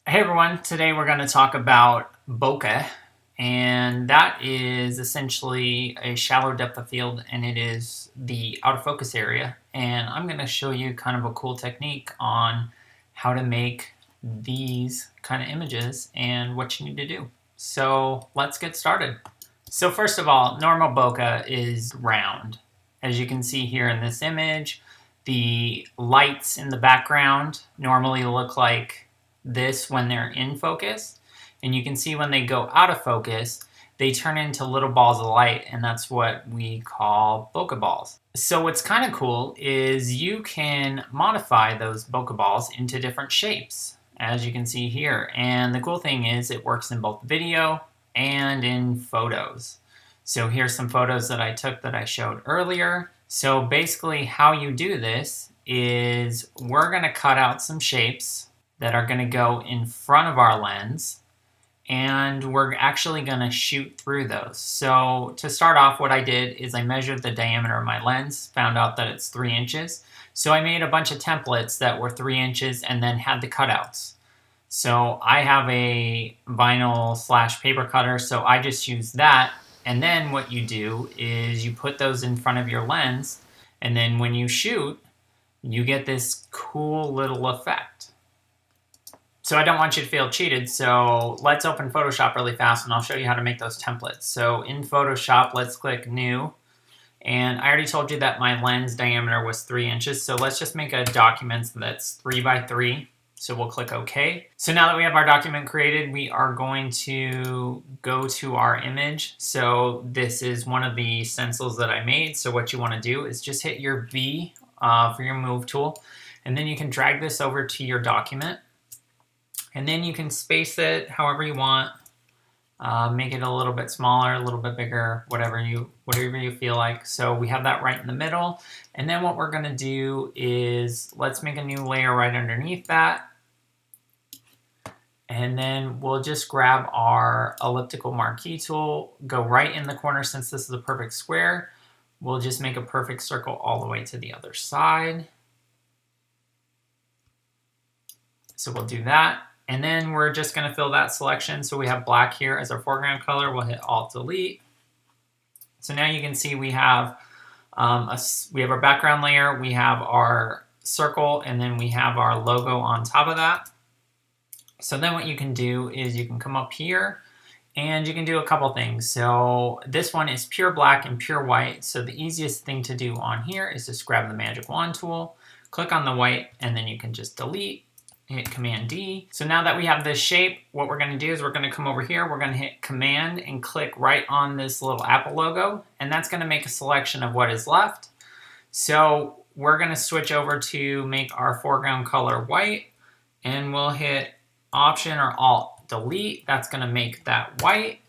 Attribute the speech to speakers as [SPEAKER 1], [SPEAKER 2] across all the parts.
[SPEAKER 1] Hey everyone, today we're going to talk about bokeh, and that is essentially a shallow depth of field, and it is the out of focus area. And I'm going to show you kind of a cool technique on how to make these kind of images and what you need to do. So let's get started. So first of all, normal bokeh is round. As you can see here in this image, the lights in the background normally look like this when they're in focus, and you can see when they go out of focus they turn into little balls of light, and that's what we call bokeh balls. So what's kind of cool is you can modify those bokeh balls into different shapes, as you can see here. And the cool thing is it works in both video and in photos. So here's some photos that I took that I showed earlier. So basically how you do this is we're going to cut out some shapes that are going to go in front of our lens, and we're actually going to shoot through those. So to start off, what I did is I measured the diameter of my lens, found out that it's 3 inches. So I made a bunch of templates that were 3 inches and then had the cutouts. So I have a vinyl / paper cutter, so I just use that. And then what you do is you put those in front of your lens, and then when you shoot, you get this cool little effect. So I don't want you to feel cheated, so let's open Photoshop really fast and I'll show you how to make those templates. So in Photoshop, let's click New. And I already told you that my lens diameter was 3 inches, so let's just make a document that's 3 by 3. So we'll click OK. So now that we have our document created, we are going to go to our image. So this is one of the stencils that I made. So what you want to do is just hit your V for your move tool, and then you can drag this over to your document. And then you can space it however you want, make it a little bit smaller, a little bit bigger, whatever you feel like. So we have that right in the middle. And then what we're going to do is let's make a new layer right underneath that. And then we'll just grab our elliptical marquee tool, go right in the corner. Since this is a perfect square, we'll just make a perfect circle all the way to the other side. So we'll do that. And then we're just going to fill that selection. So we have black here as our foreground color. We'll hit Alt-Delete. So now you can see we have our background layer, we have our circle, and then we have our logo on top of that. So then what you can do is you can come up here and you can do a couple things. So this one is pure black and pure white. So the easiest thing to do on here is just grab the magic wand tool, click on the white, and then you can just delete. Hit Command D. So now that we have this shape, what we're going to do is we're going to come over here, we're going to hit Command and click right on this little Apple logo, and that's going to make a selection of what is left. So we're going to switch over to make our foreground color white, and we'll hit Option or Alt Delete. That's going to make that white.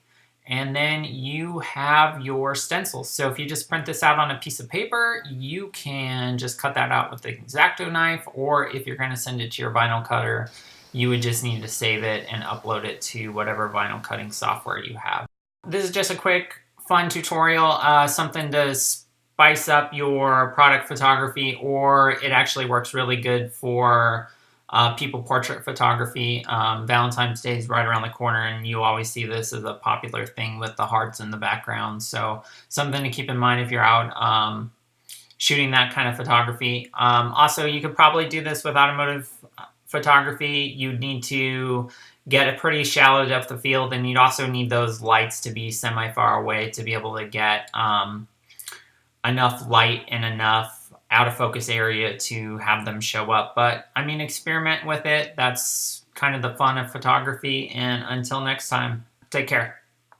[SPEAKER 1] And then you have your stencil. So if you just print this out on a piece of paper, you can just cut that out with the X-Acto knife, or if you're going to send it to your vinyl cutter, you would just need to save it and upload it to whatever vinyl cutting software you have. This is just a quick, fun tutorial, something to spice up your product photography, or it actually works really good for people portrait photography. Valentine's Day is right around the corner, and you always see this as a popular thing with the hearts in the background. So something to keep in mind if you're out shooting that kind of photography. Also, you could probably do this with automotive photography. You'd need to get a pretty shallow depth of field, and you'd also need those lights to be semi-far away to be able to get enough light and enough out of focus area to have them show up. But I mean, experiment with it. That's kind of the fun of photography. And until next time, take care.